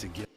together.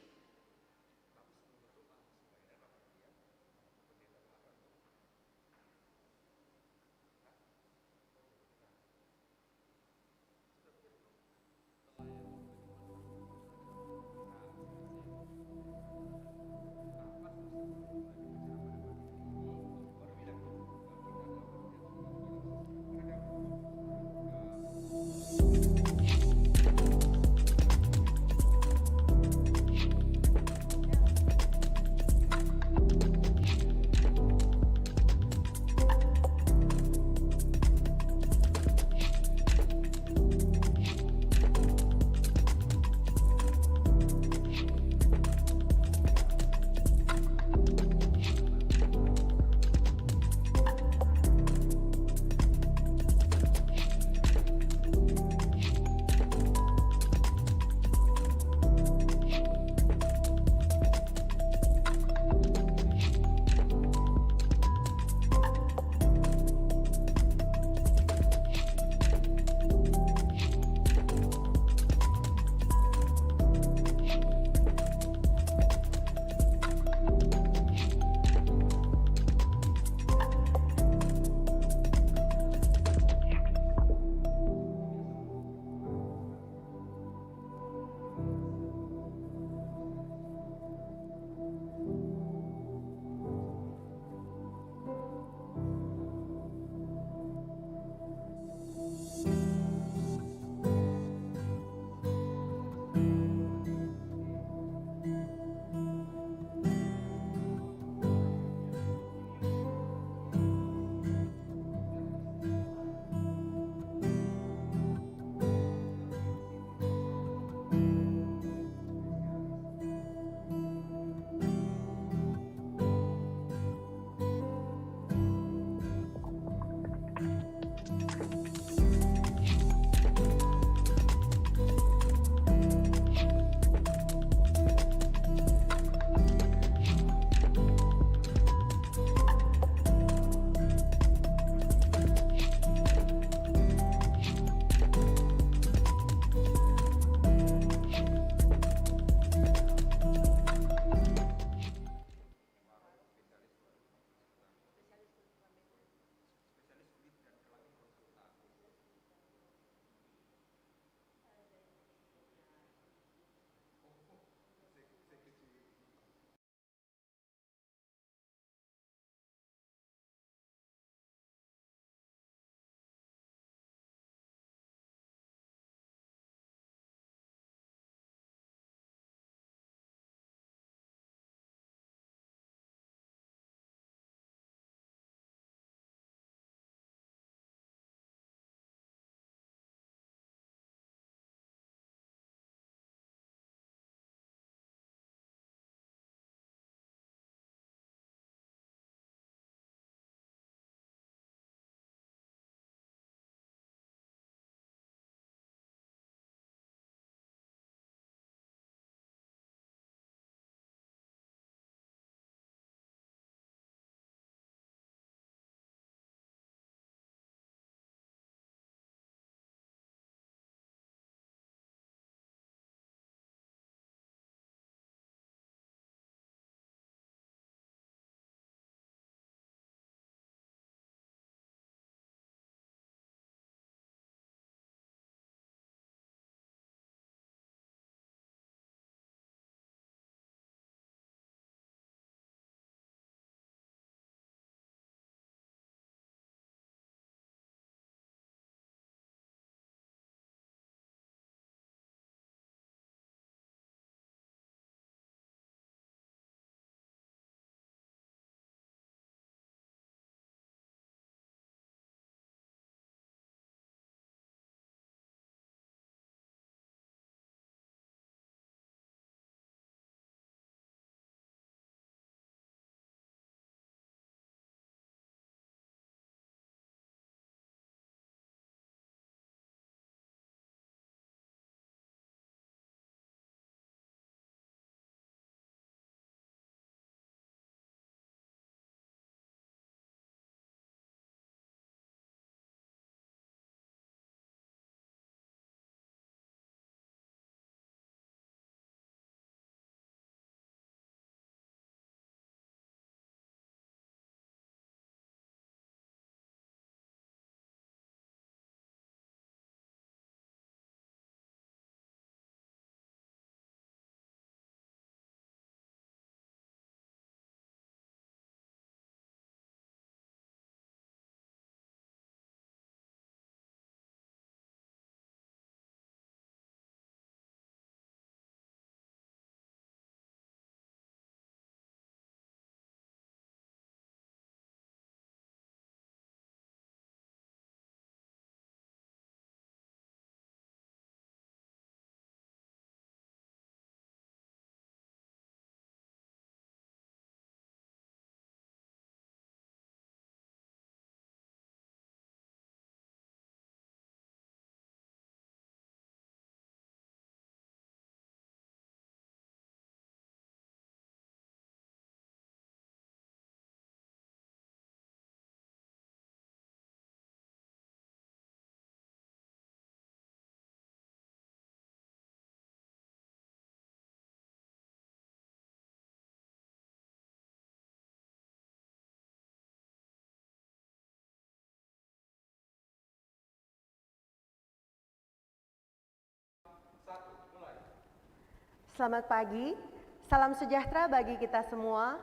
Selamat pagi, salam sejahtera bagi kita semua.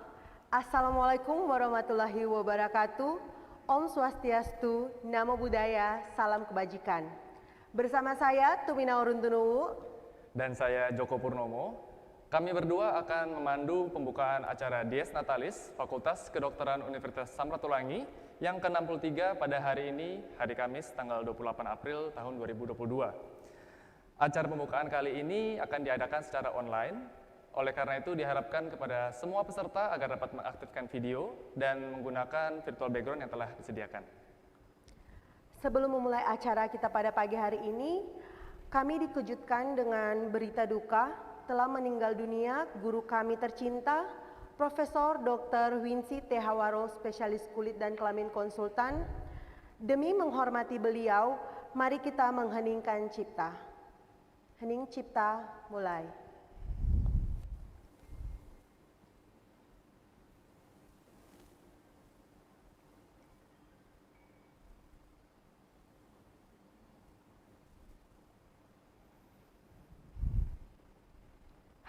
Assalamualaikum warahmatullahi wabarakatuh. Om Swastiastu, Namo Buddhaya, salam kebajikan. Bersama saya Tumina Uruntunuwu dan saya Joko Purnomo. Kami berdua akan memandu pembukaan acara Dies Natalis Fakultas Kedokteran Universitas Samratulangi yang ke-63 pada hari ini, hari Kamis tanggal 28 April tahun 2022. Acara pembukaan kali ini akan diadakan secara online, oleh karena itu diharapkan kepada semua peserta agar dapat mengaktifkan video dan menggunakan virtual background yang telah disediakan. Sebelum memulai acara kita pada pagi hari ini, kami dikejutkan dengan berita duka telah meninggal dunia guru kami tercinta, Profesor Dr. Winsi T. Hawaro, spesialis kulit dan kelamin konsultan. Demi menghormati beliau, mari kita mengheningkan cipta. Hening cipta, mulai.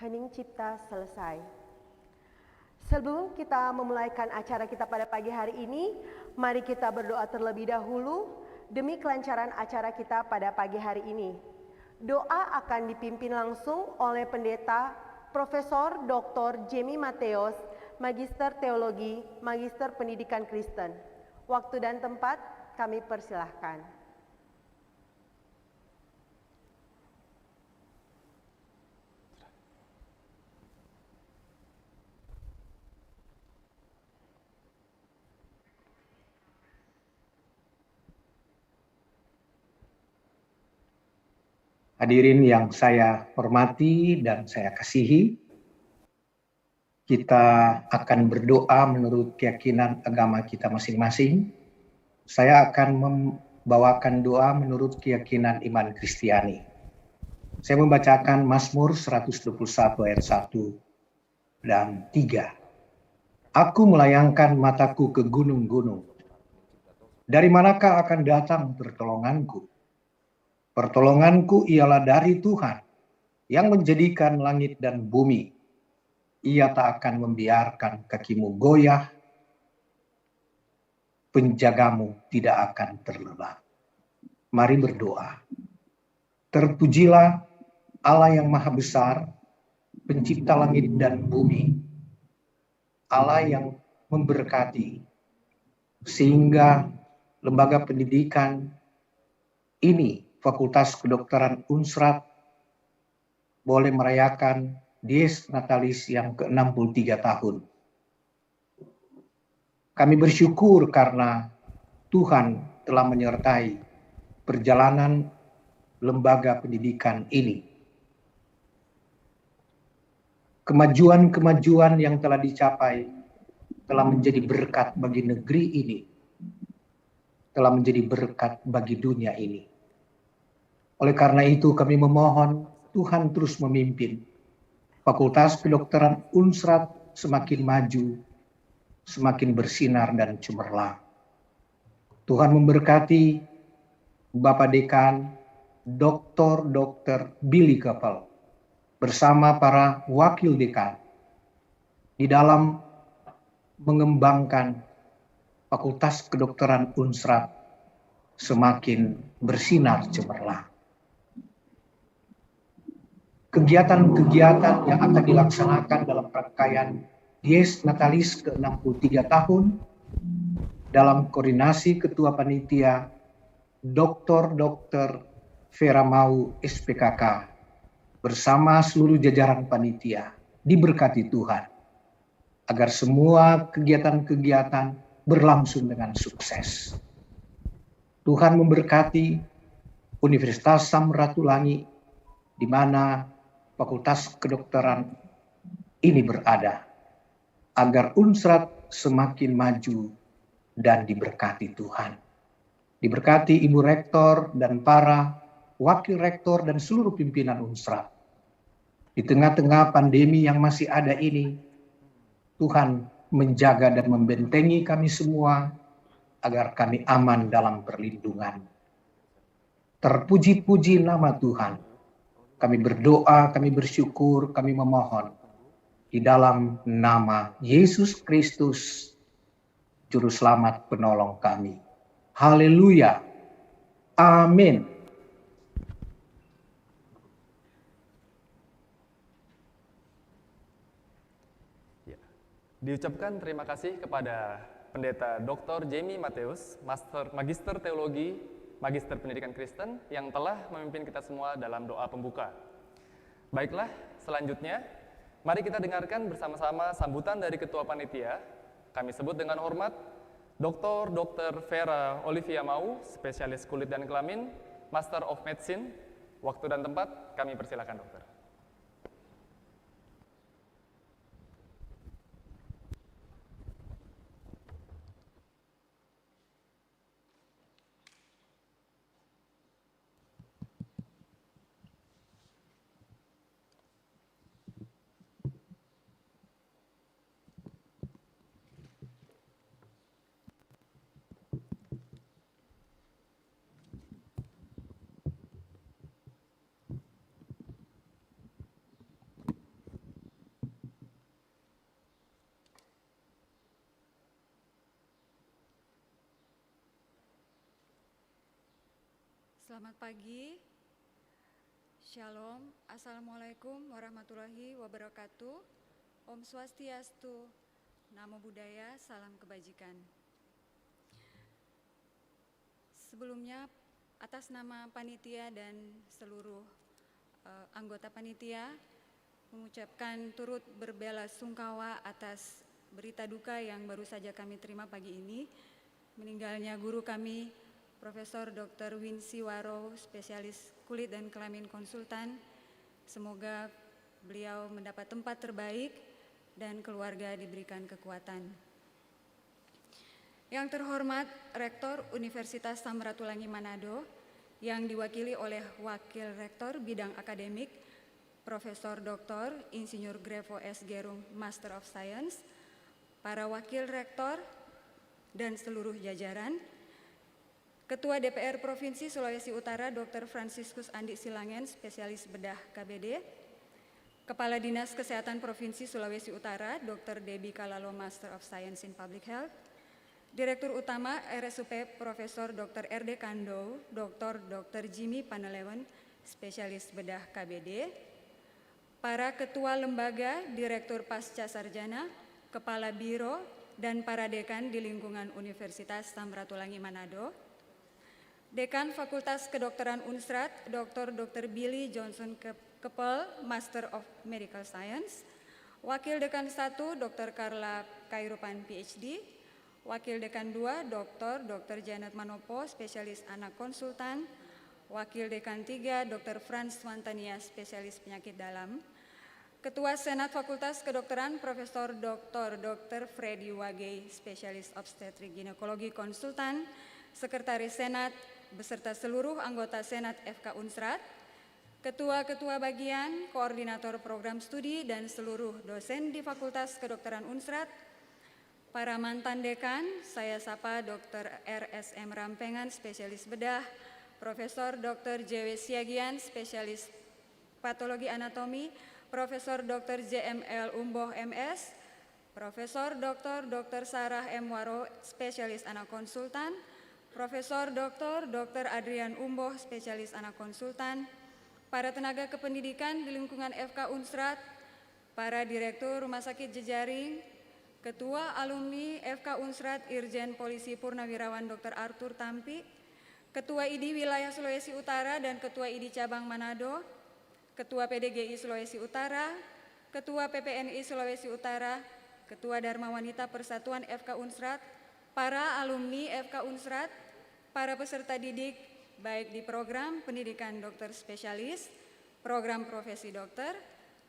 Hening cipta selesai. Sebelum kita memulaikan acara kita pada pagi hari ini, mari kita berdoa terlebih dahulu demi kelancaran acara kita pada pagi hari ini. Doa akan dipimpin langsung oleh Pendeta Profesor Dr. Jemi Mateos, Magister Teologi, Magister Pendidikan Kristen. Waktu dan tempat kami persilahkan. Hadirin yang saya hormati dan saya kasihi, kita akan berdoa menurut keyakinan agama kita masing-masing. Saya akan membawakan doa menurut keyakinan iman Kristiani. Saya membacakan Mazmur 121 ayat 1 dan 3. Aku melayangkan mataku ke gunung-gunung. Dari manakah akan datang pertolonganku? Pertolonganku ialah dari Tuhan yang menjadikan langit dan bumi. Ia tak akan membiarkan kakimu goyah, penjagamu tidak akan terlelap. Mari berdoa. Terpujilah Allah yang Maha Besar, pencipta langit dan bumi. Allah yang memberkati sehingga lembaga pendidikan ini, Fakultas Kedokteran Unsrat, boleh merayakan Dies Natalis yang ke-63 tahun. Kami bersyukur karena Tuhan telah menyertai perjalanan lembaga pendidikan ini. Kemajuan-kemajuan yang telah dicapai telah menjadi berkat bagi negeri ini, telah menjadi berkat bagi dunia ini. Oleh karena itu kami memohon Tuhan terus memimpin Fakultas Kedokteran Unsrat semakin maju, semakin bersinar dan cemerlang. Tuhan memberkati Bapak Dekan, Dr. Billy Gapel, bersama para wakil dekan di dalam mengembangkan Fakultas Kedokteran Unsrat semakin bersinar cemerlang. Kegiatan-kegiatan yang akan dilaksanakan dalam rangkaian Dies Natalis ke-63 tahun dalam koordinasi Ketua Panitia Dr. Vera Mau SPKK bersama seluruh jajaran panitia diberkati Tuhan agar semua kegiatan-kegiatan berlangsung dengan sukses. Tuhan memberkati Universitas Samratulangi di mana Fakultas Kedokteran ini berada, agar Unsrat semakin maju dan diberkati Tuhan. Diberkati Ibu Rektor dan para Wakil Rektor dan seluruh pimpinan Unsrat. Di tengah-tengah pandemi yang masih ada ini, Tuhan menjaga dan membentengi kami semua agar kami aman dalam perlindungan. Terpuji-puji nama Tuhan. Kami berdoa, kami bersyukur, kami memohon di dalam nama Yesus Kristus, Juru Selamat penolong kami. Haleluya. Amin. Ya. Diucapkan terima kasih kepada Pendeta Dr. Jamie Mateus, Magister Teologi, Magister Pendidikan Kristen, yang telah memimpin kita semua dalam doa pembuka. Baiklah, selanjutnya, mari kita dengarkan bersama-sama sambutan dari Ketua Panitia. Kami sebut dengan hormat Dr. Vera Olivia Mau, spesialis kulit dan kelamin, Master of Medicine. Waktu dan tempat, kami persilakan dokter. Selamat pagi, Shalom, Assalamualaikum warahmatullahi wabarakatuh, Om Swastiastu, Namo Buddhaya, Salam Kebajikan. Sebelumnya, atas nama panitia dan seluruh anggota panitia, mengucapkan turut berbelasungkawa atas berita duka yang baru saja kami terima pagi ini, meninggalnya guru kami, Profesor Dr. Winsi Waro, spesialis kulit dan kelamin konsultan. Semoga beliau mendapat tempat terbaik dan keluarga diberikan kekuatan. Yang terhormat Rektor Universitas Samratulangi Manado, yang diwakili oleh Wakil Rektor Bidang Akademik, Profesor Dr. Insinyur Grevo S. Gerung, Master of Science, para Wakil Rektor dan seluruh jajaran, Ketua DPR Provinsi Sulawesi Utara Dr. Franciscus Andi Silangen, spesialis bedah KBD, Kepala Dinas Kesehatan Provinsi Sulawesi Utara Dr. Debbie Kalalo, Master of Science in Public Health, Direktur Utama RSUP Profesor Dr. RD Kando, Dr. Jimmy Panelewan, spesialis bedah KBD, para Ketua Lembaga, Direktur Pasca Sarjana, Kepala Biro, dan para dekan di lingkungan Universitas Samratulangi Manado, Dekan Fakultas Kedokteran Unsrat, Dr. Billy Johnson Kepel, Master of Medical Science, Wakil Dekan 1, Dr. Carla Kairupan, PhD, Wakil Dekan 2, Dr. Janet Manopo, spesialis anak konsultan, Wakil Dekan 3, Dr. Franz Wantania, spesialis penyakit dalam, Ketua Senat Fakultas Kedokteran, Profesor Dr. Freddy Wagei, spesialis obstetrik ginekologi konsultan, Sekretaris Senat, beserta seluruh anggota Senat FK Unsrat, Ketua-Ketua Bagian, Koordinator Program Studi, dan seluruh dosen di Fakultas Kedokteran Unsrat, para mantan dekan, saya sapa Dr. RSM Rampengan, spesialis bedah, Profesor Dr. JW Siagian, spesialis patologi anatomi, Profesor Dr. JML Umboh MS, Profesor Dr. Sarah M. Waro, spesialis anak konsultan, Profesor Dr. Adrian Umboh, spesialis anak konsultan, para tenaga kependidikan di lingkungan FK Unsrat, para Direktur Rumah Sakit Jejaring, Ketua Alumni FK Unsrat Irjen Polisi Purnawirawan Dr. Arthur Tampi, Ketua ID Wilayah Sulawesi Utara dan Ketua ID Cabang Manado, Ketua PDGI Sulawesi Utara, Ketua PPNI Sulawesi Utara, Ketua Dharma Wanita Persatuan FK Unsrat, para alumni FK Unsrat, para peserta didik baik di program pendidikan dokter spesialis, program profesi dokter,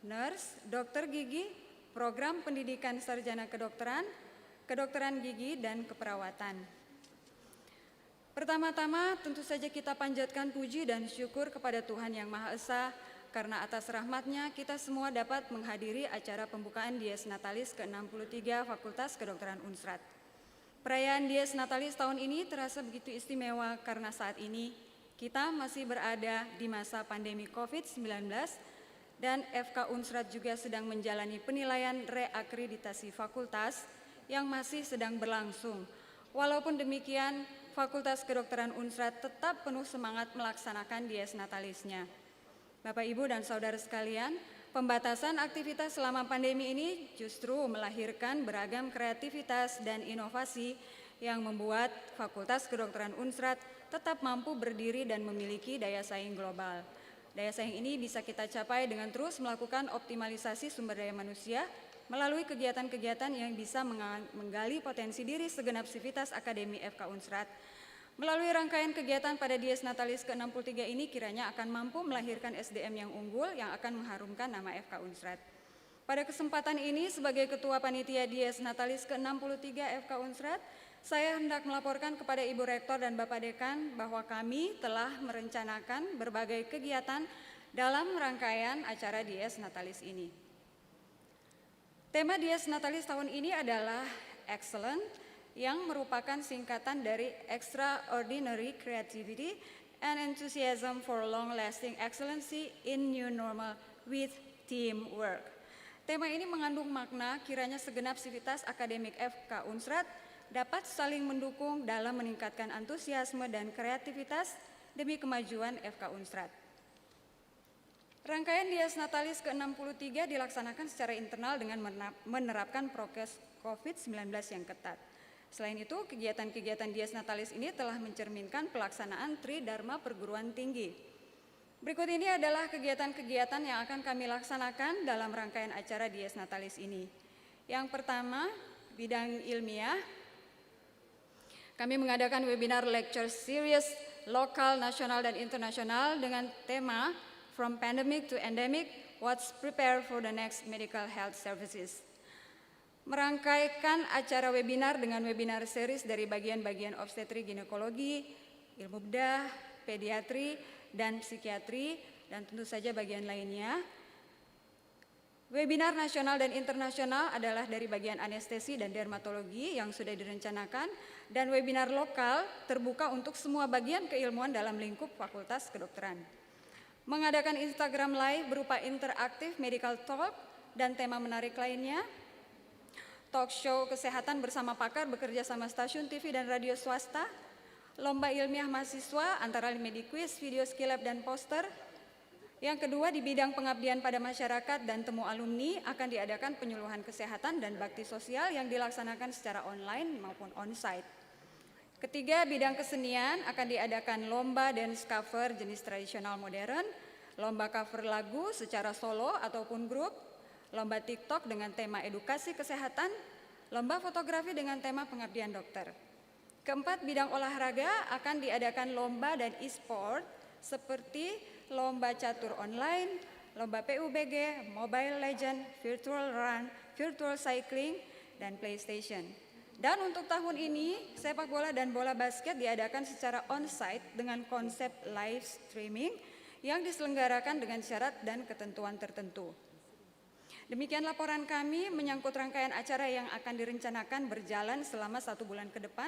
nurse, dokter gigi, program pendidikan sarjana kedokteran, kedokteran gigi, dan keperawatan. Pertama-tama tentu saja kita panjatkan puji dan syukur kepada Tuhan Yang Maha Esa, karena atas rahmat-Nya kita semua dapat menghadiri acara pembukaan Dies Natalis ke-63 Fakultas Kedokteran Unsrat. Perayaan Dies Natalis tahun ini terasa begitu istimewa karena saat ini Kita masih berada di masa pandemi COVID-19 dan FK Unsrat juga sedang menjalani penilaian reakreditasi fakultas yang masih sedang berlangsung. Walaupun demikian, Fakultas Kedokteran Unsrat tetap penuh semangat melaksanakan Dies Natalisnya. Bapak, Ibu, dan Saudara sekalian, pembatasan aktivitas selama pandemi ini justru melahirkan beragam kreativitas dan inovasi yang membuat Fakultas Kedokteran Unsrat tetap mampu berdiri dan memiliki daya saing global. Daya saing ini bisa kita capai dengan terus melakukan optimalisasi sumber daya manusia melalui kegiatan-kegiatan yang bisa menggali potensi diri segenap sivitas akademi FK Unsrat. Melalui rangkaian kegiatan pada Dies Natalis ke-63 ini kiranya akan mampu melahirkan SDM yang unggul yang akan mengharumkan nama FK Unsrat. Pada kesempatan ini sebagai Ketua Panitia Dies Natalis ke-63 FK Unsrat, saya hendak melaporkan kepada Ibu Rektor dan Bapak Dekan bahwa kami telah merencanakan berbagai kegiatan dalam rangkaian acara Dies Natalis ini. Tema Dies Natalis tahun ini adalah Excellent, yang merupakan singkatan dari Extraordinary Creativity and Enthusiasm for Long-Lasting Excellency in New Normal with Teamwork. Tema ini mengandung makna kiranya segenap sivitas akademik FK Unsrat dapat saling mendukung dalam meningkatkan antusiasme dan kreativitas demi kemajuan FK Unsrat. Rangkaian Dies Natalis ke-63 dilaksanakan secara internal dengan menerapkan prokes COVID-19 yang ketat. Selain itu, kegiatan-kegiatan Dies Natalis ini telah mencerminkan pelaksanaan Tridharma Perguruan Tinggi. Berikut ini adalah kegiatan-kegiatan yang akan kami laksanakan dalam rangkaian acara Dies Natalis ini. Yang pertama, bidang ilmiah. Kami mengadakan webinar lecture series lokal, nasional, dan internasional dengan tema From Pandemic to Endemic, What's Prepare for the Next Medical Health Services. Merangkaikan acara webinar dengan webinar series dari bagian-bagian obstetri ginekologi, ilmu bedah, pediatri, dan psikiatri, dan tentu saja bagian lainnya. Webinar nasional dan internasional adalah dari bagian anestesi dan dermatologi yang sudah direncanakan, dan webinar lokal terbuka untuk semua bagian keilmuan dalam lingkup Fakultas Kedokteran. Mengadakan Instagram Live berupa interaktif medical talk dan tema menarik lainnya. Talk show kesehatan bersama pakar bekerja sama stasiun TV dan radio swasta. Lomba ilmiah mahasiswa antara Mediquiz, video skillab, dan poster. Yang kedua, di bidang pengabdian pada masyarakat dan temu alumni akan diadakan penyuluhan kesehatan dan bakti sosial yang dilaksanakan secara online maupun on-site. Ketiga, bidang kesenian akan diadakan lomba dance cover jenis tradisional modern, lomba cover lagu secara solo ataupun grup, lomba TikTok dengan tema edukasi kesehatan, lomba fotografi dengan tema pengabdian dokter. Keempat, bidang olahraga akan diadakan lomba dan e-sport seperti lomba catur online, lomba PUBG, Mobile Legend, Virtual Run, Virtual Cycling, dan PlayStation. Dan untuk tahun ini, sepak bola dan bola basket diadakan secara on-site dengan konsep live streaming yang diselenggarakan dengan syarat dan ketentuan tertentu. Demikian laporan kami menyangkut rangkaian acara yang akan direncanakan berjalan selama 1 bulan ke depan.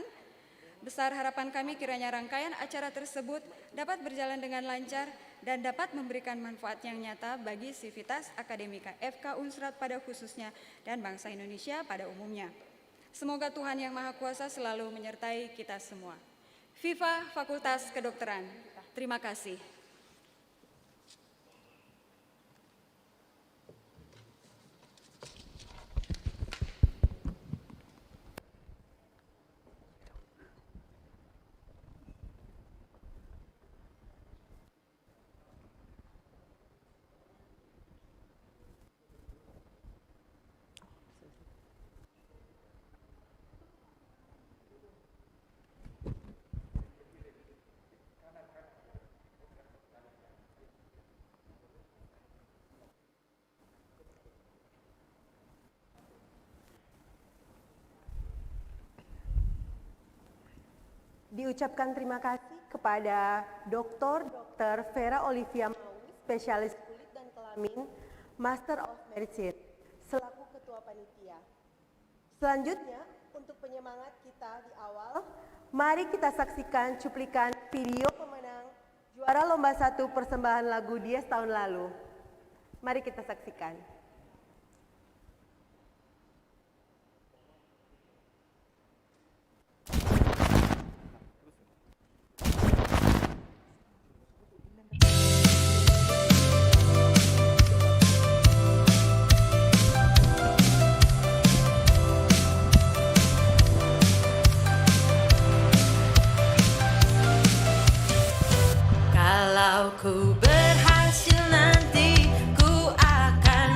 Besar harapan kami kiranya rangkaian acara tersebut dapat berjalan dengan lancar dan dapat memberikan manfaat yang nyata bagi sivitas akademika FK Unsrat pada khususnya dan bangsa Indonesia pada umumnya. Semoga Tuhan Yang Maha Kuasa selalu menyertai kita semua. Viva Fakultas Kedokteran. Terima kasih. Diucapkan terima kasih kepada Dr. Vera Olivia Maui, spesialis kulit dan kelamin, Master of Medicine, selaku Ketua Panitia. Selanjutnya, untuk penyemangat kita di awal, mari kita saksikan cuplikan video pemenang Juara lomba 1 persembahan lagu Dies tahun lalu. Mari kita saksikan. Kalau ku berhasil nanti, ku akan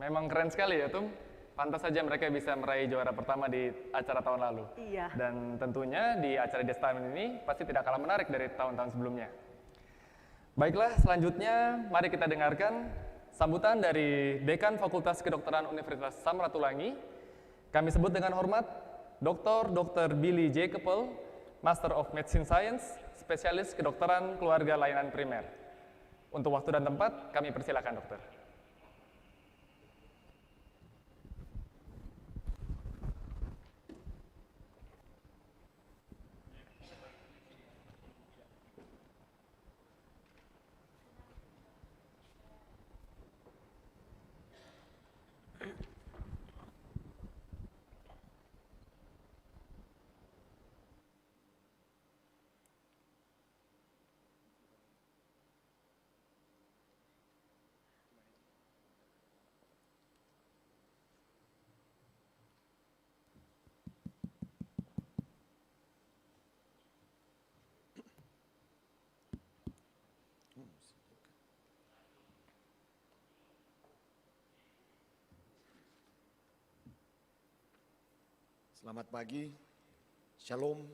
Memang keren sekali ya, Tum. Pantas saja mereka bisa meraih juara pertama di acara tahun lalu. Iya. Dan tentunya di acara Des tahun ini pasti tidak kalah menarik dari tahun-tahun sebelumnya. Baiklah, selanjutnya mari kita dengarkan sambutan dari Dekan Fakultas Kedokteran Universitas Samratulangi. Kami sebut dengan hormat Dr. Billy J. Keppel, Master of Medicine Science, spesialis kedokteran keluarga layanan primer. Untuk waktu dan tempat, kami persilakan dokter. Selamat pagi, Shalom,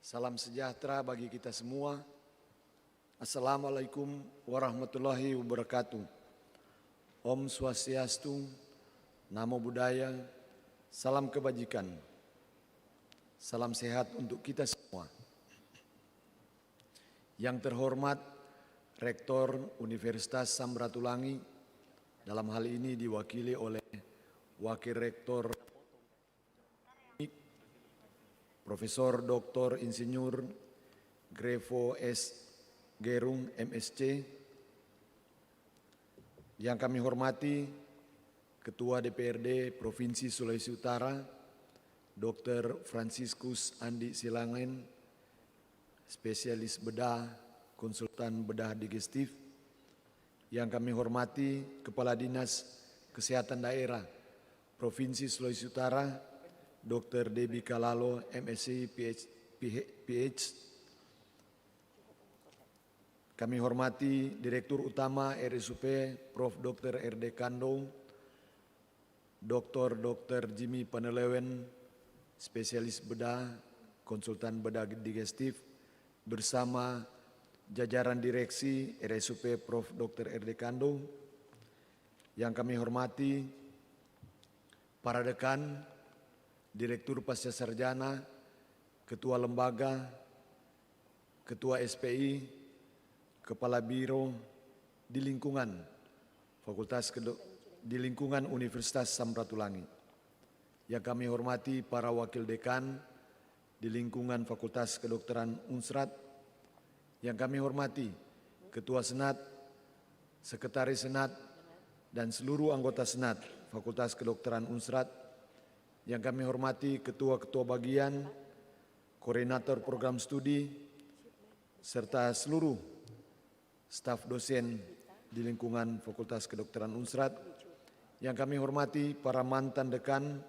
salam sejahtera bagi kita semua. Assalamualaikum warahmatullahi wabarakatuh. Om Swastiastu, Namo Buddhaya, salam kebajikan, salam sehat untuk kita semua. Yang terhormat Rektor Universitas Samratulangi, dalam hal ini diwakili oleh Wakil Rektor Profesor Dr. Insinyur Grefo S. Gerung, MSc. Yang kami hormati Ketua DPRD Provinsi Sulawesi Utara, Dr. Franciscus Andi Silangen, spesialis bedah, konsultan bedah digestif. Yang kami hormati Kepala Dinas Kesehatan Daerah Provinsi Sulawesi Utara, Dr. Debbie Kalalo, MSc, PH. Kami hormati Direktur Utama RSUP, Prof. Dr. RD Kando, Dr. Jimmy Panelewen, spesialis bedah, konsultan bedah digestif, bersama jajaran direksi RSUP Prof. Dr. RD Kando. Yang kami hormati para dekan, Direktur Pasca Sarjana, Ketua Lembaga, Ketua SPI, Kepala Biro di lingkungan Universitas Samratulangi. Yang kami hormati para Wakil Dekan di lingkungan Fakultas Kedokteran Unsrat. Yang kami hormati Ketua Senat, Sekretaris Senat, dan seluruh anggota Senat Fakultas Kedokteran Unsrat. Yang kami hormati ketua-ketua bagian, koordinator program studi, serta seluruh staf dosen di lingkungan Fakultas Kedokteran Unsrat. Yang kami hormati para mantan dekan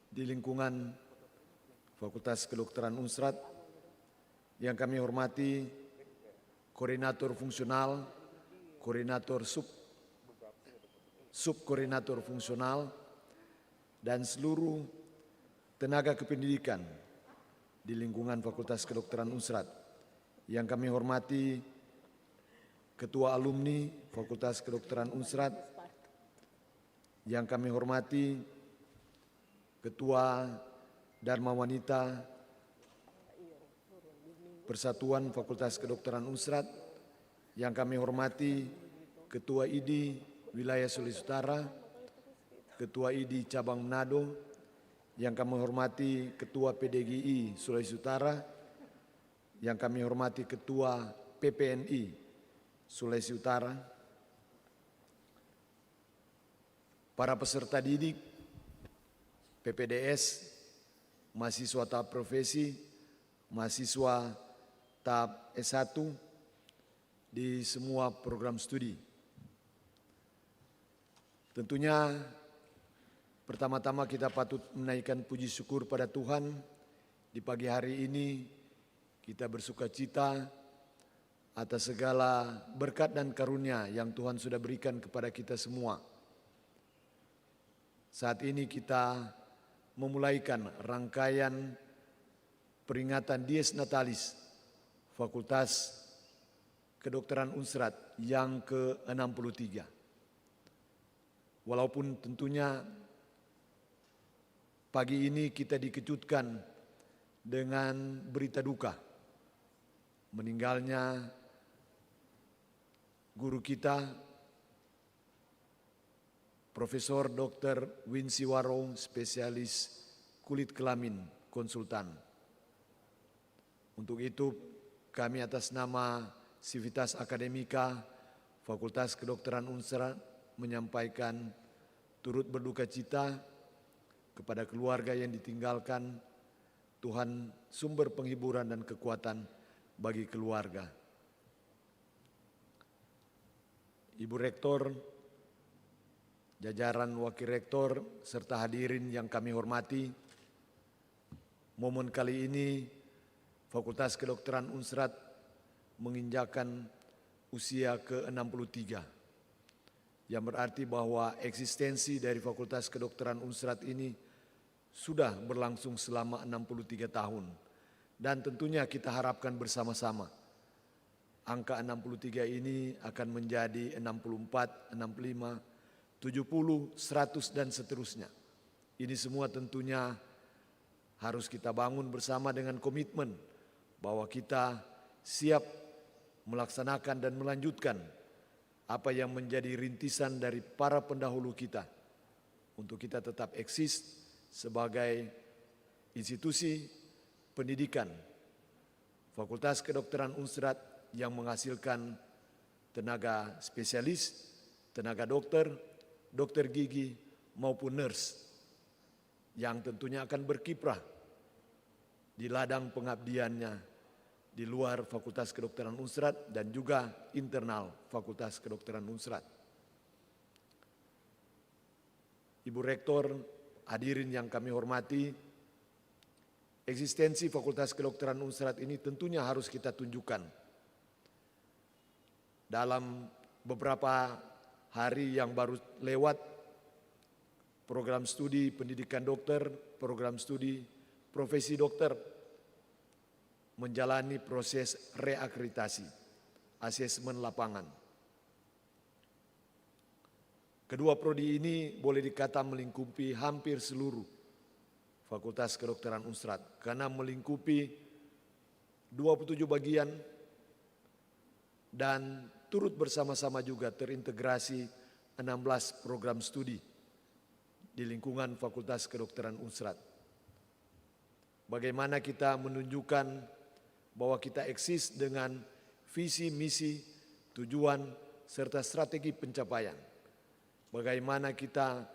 di lingkungan Fakultas Kedokteran Unsrat. Yang kami hormati koordinator fungsional, koordinator subkoordinator fungsional, dan seluruh tenaga kependidikan di lingkungan Fakultas Kedokteran Unsrat. Yang kami hormati Ketua Alumni Fakultas Kedokteran Unsrat. Yang kami hormati Ketua Dharma Wanita Persatuan Fakultas Kedokteran Unsrat. Yang kami hormati Ketua ID Wilayah Sulawesi Utara, Ketua ID Cabang Manado. Yang kami hormati Ketua PDGI Sulawesi Utara. Yang kami hormati Ketua PPNI Sulawesi Utara. Para peserta didik, PPDS, mahasiswa tahap profesi, mahasiswa tahap S1 di semua program studi. Tentunya pertama-tama kita patut menaikkan puji syukur pada Tuhan. Di pagi hari ini kita bersuka cita atas segala berkat dan karunia yang Tuhan sudah berikan kepada kita semua. Saat ini kita memulaikan rangkaian peringatan Dies Natalis Fakultas Kedokteran Unsrat yang ke-63. Walaupun tentunya pagi ini kita dikejutkan dengan berita duka meninggalnya guru kita Profesor Dr. Winsi Warong, spesialis kulit kelamin konsultan. Untuk itu kami atas nama Civitas Akademika Fakultas Kedokteran Unsrat menyampaikan turut berduka cita kepada keluarga yang ditinggalkan. Tuhan sumber penghiburan dan kekuatan bagi keluarga. Ibu Rektor, jajaran Wakil Rektor, serta hadirin yang kami hormati, momen kali ini Fakultas Kedokteran Unsrat menginjakkan usia ke-63, yang berarti bahwa eksistensi dari Fakultas Kedokteran Unsrat ini sudah berlangsung selama 63 tahun. Dan tentunya kita harapkan bersama-sama angka 63 ini akan menjadi 64, 65, 70, 100 dan seterusnya. Ini semua tentunya harus kita bangun bersama dengan komitmen bahwa kita siap melaksanakan dan melanjutkan apa yang menjadi rintisan dari para pendahulu kita untuk kita tetap eksis sebagai institusi pendidikan Fakultas Kedokteran Unsrat yang menghasilkan tenaga spesialis, tenaga dokter, dokter gigi maupun nurse yang tentunya akan berkiprah di ladang pengabdiannya di luar Fakultas Kedokteran Unsrat dan juga internal Fakultas Kedokteran Unsrat. Ibu Rektor, hadirin yang kami hormati, eksistensi Fakultas Kedokteran Unsrat ini tentunya harus kita tunjukkan. Dalam beberapa hari yang baru lewat, program studi pendidikan dokter, program studi profesi dokter menjalani proses reakreditasi, asesmen lapangan. Kedua prodi ini boleh dikata melingkupi hampir seluruh Fakultas Kedokteran Unsrat karena melingkupi 27 bagian dan turut bersama-sama juga terintegrasi 16 program studi di lingkungan Fakultas Kedokteran Unsrat. Bagaimana kita menunjukkan bahwa kita eksis dengan visi, misi, tujuan, serta strategi pencapaian. Bagaimana kita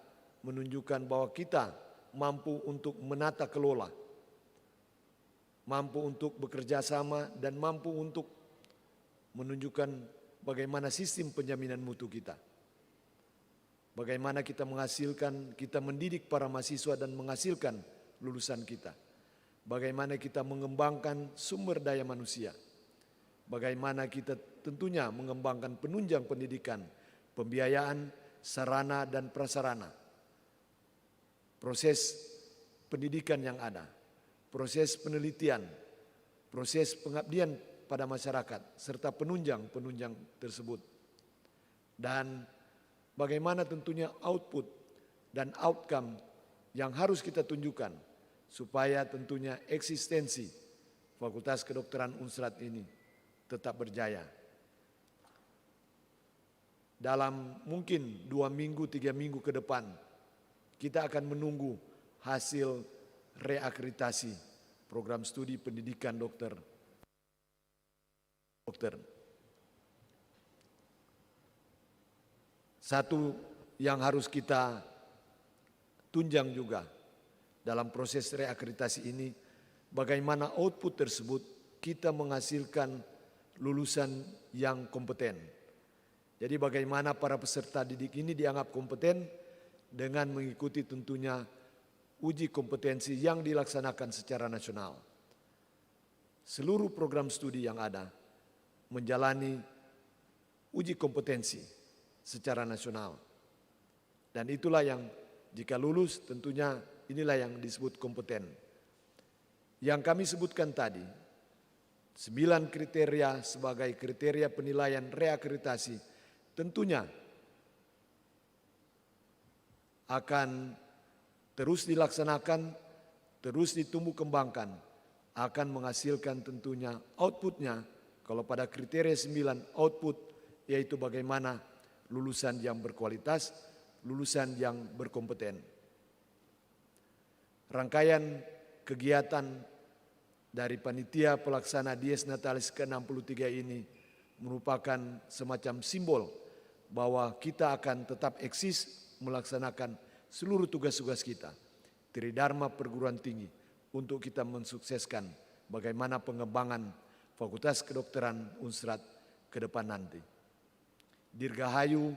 menunjukkan bahwa kita mampu untuk menata kelola, mampu untuk bekerja sama, dan mampu untuk menunjukkan bagaimana sistem penjaminan mutu kita. Bagaimana kita menghasilkan, kita mendidik para mahasiswa dan menghasilkan lulusan kita. Bagaimana kita mengembangkan sumber daya manusia. Bagaimana kita tentunya mengembangkan penunjang pendidikan, pembiayaan, sarana dan prasarana. Proses pendidikan yang ada, proses penelitian, proses pengabdian pada masyarakat, serta penunjang tersebut. Dan bagaimana tentunya output dan outcome yang harus kita tunjukkan supaya tentunya eksistensi Fakultas Kedokteran Unsrat ini tetap berjaya. Dalam mungkin 2 minggu, 3 minggu ke depan, kita akan menunggu hasil reakreditasi program studi pendidikan dokter. Satu yang harus kita tunjang juga dalam proses reakreditasi ini, bagaimana output tersebut kita menghasilkan lulusan yang kompeten. Jadi bagaimana para peserta didik ini dianggap kompeten dengan mengikuti tentunya uji kompetensi yang dilaksanakan secara nasional. Seluruh program studi yang ada menjalani uji kompetensi secara nasional. Dan itulah yang jika lulus tentunya inilah yang disebut kompeten. Yang kami sebutkan tadi, 9 kriteria sebagai kriteria penilaian reakreditasi tentunya akan terus dilaksanakan, terus ditumbuh kembangkan, akan menghasilkan tentunya outputnya. Kalau pada kriteria 9 output yaitu bagaimana lulusan yang berkualitas, lulusan yang berkompeten. Rangkaian kegiatan dari panitia pelaksana Dies Natalis ke-63 ini merupakan semacam simbol bahwa kita akan tetap eksis melaksanakan seluruh tugas-tugas kita, Tridharma perguruan tinggi, untuk kita mensukseskan bagaimana pengembangan Fakultas Kedokteran Unsrat ke depan nanti. Dirgahayu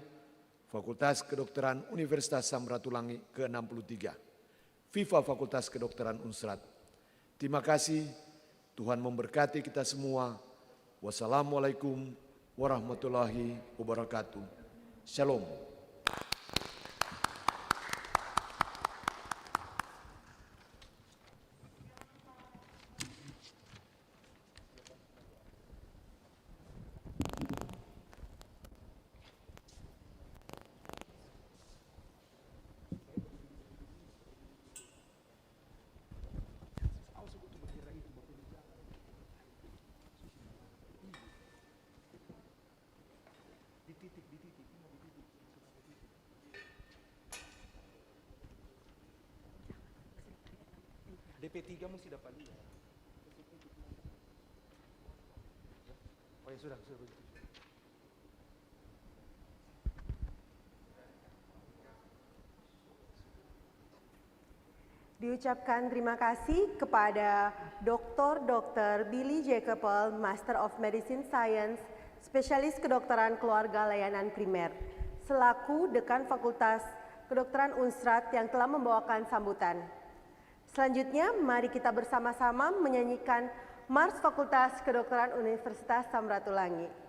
Fakultas Kedokteran Universitas Samratulangi ke-63, Viva Fakultas Kedokteran Unsrat. Terima kasih, Tuhan memberkati kita semua. Wassalamualaikum warahmatullahi wabarakatuh. Shalom. DP3 mesti dapat lihat. Oh ya sudah. Diucapkan terima kasih kepada Dr. Billy J. Keppel, Master of Medicine Science, Spesialis Kedokteran Keluarga Layanan Primer, selaku Dekan Fakultas Kedokteran Unsrat yang telah membawakan sambutan. Selanjutnya, mari kita bersama-sama menyanyikan Mars Fakultas Kedokteran Universitas Samratulangi.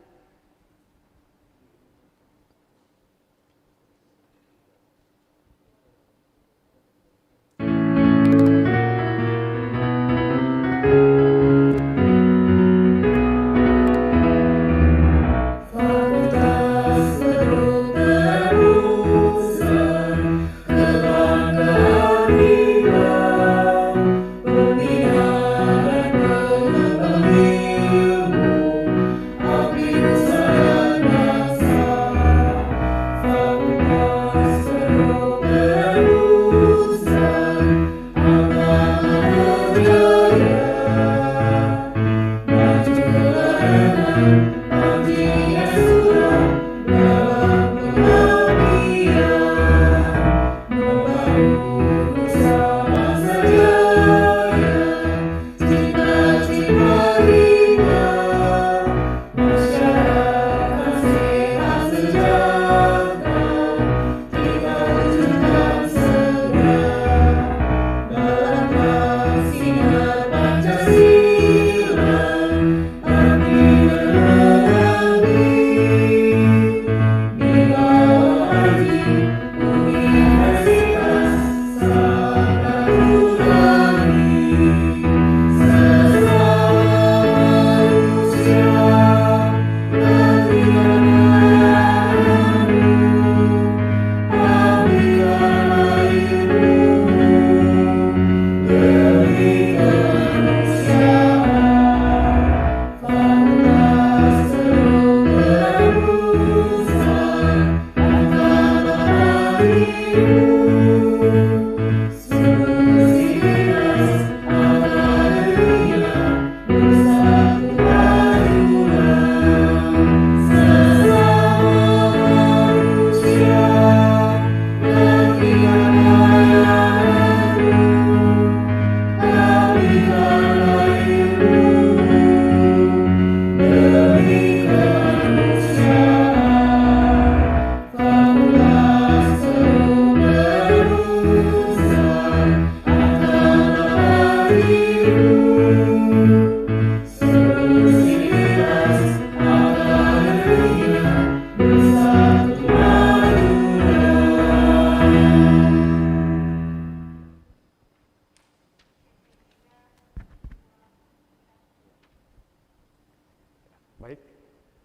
Baik.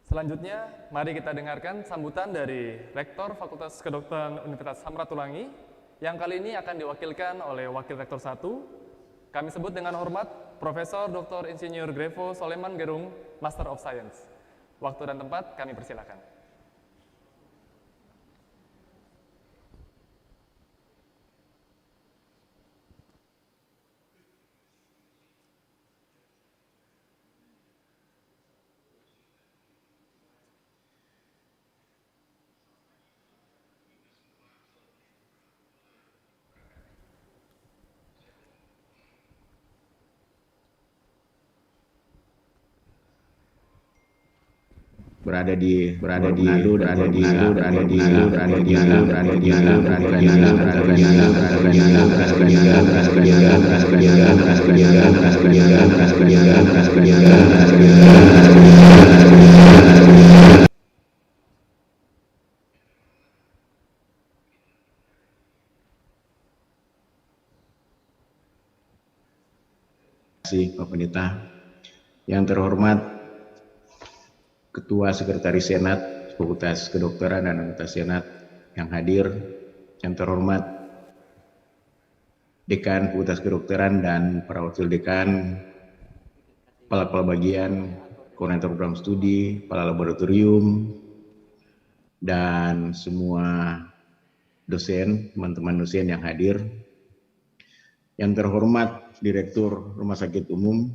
Selanjutnya, mari kita dengarkan sambutan dari Rektor Fakultas Kedokteran Universitas Samratulangi yang kali ini akan diwakilkan oleh Wakil Rektor 1. Kami sebut dengan hormat Profesor Dr. Insinyur Grevo Soleman Gerung, Master of Science. Waktu dan tempat kami persilakan. berada di Pak Pendeta. Yang terhormat Ketua Sekretaris Senat Fakultas Kedokteran dan anggota Senat yang hadir, yang terhormat Dekan Fakultas Kedokteran dan para wakil dekan, kepala bagian, koordinator program studi, kepala laboratorium, dan semua dosen, teman-teman dosen yang hadir. Yang terhormat Direktur Rumah Sakit Umum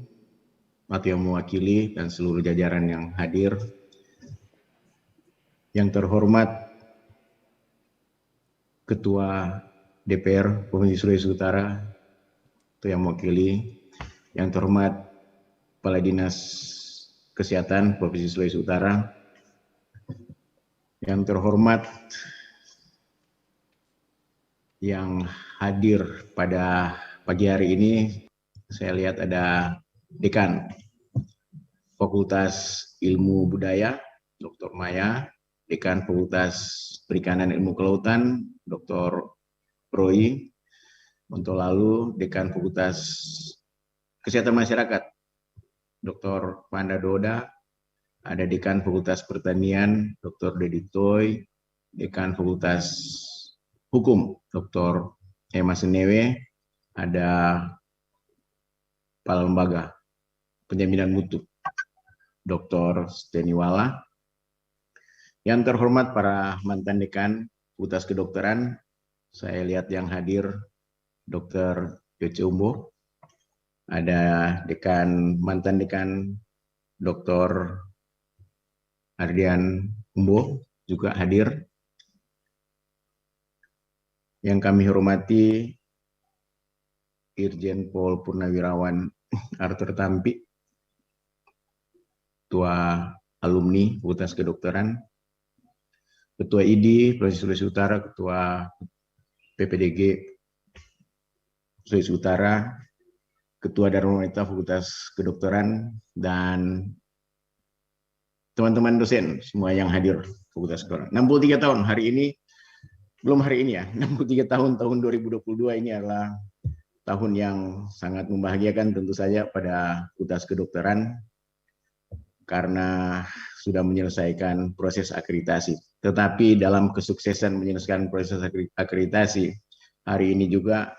atau yang mewakili dan seluruh jajaran yang hadir. Yang terhormat Ketua DPR Provinsi Sulawesi Utara atau yang mewakili. Yang terhormat Kepala Dinas Kesehatan Provinsi Sulawesi Utara. Yang terhormat yang hadir pada pagi hari ini, saya lihat ada Dekan Fakultas Ilmu Budaya, Dr. Maya, Dekan Fakultas Perikanan Ilmu Kelautan, Dr. Roy, untuk lalu Dekan Fakultas Kesehatan Masyarakat, Dr. Panda Doda, ada Dekan Fakultas Pertanian, Dr. Dedi Toy, Dekan Fakultas Hukum, Dr. Emma Senewe, ada Kepala Lembaga Penjaminan Mutu, Dr. Steniwala. Yang terhormat para mantan dekan Fakultas Kedokteran, saya lihat yang hadir Dr. Yoce Umbo, ada mantan dekan Dr. Ardian Umbo juga hadir. Yang kami hormati Irjen Pol Purnawirawan Arthur Tampi, Ketua Alumni Fakultas Kedokteran, Ketua ID Provinsi Sulawesi Utara, Ketua PPDG Sulawesi Utara, Ketua Dharma Wanita Fakultas Kedokteran, dan teman-teman dosen semua yang hadir Fakultas Kedokteran. 63 tahun hari ini, belum hari ini ya, 63 tahun 2022 ini adalah tahun yang sangat membahagiakan tentu saja pada Fakultas Kedokteran karena sudah menyelesaikan proses akreditasi. Tetapi dalam kesuksesan menyelesaikan proses akreditasi, hari ini juga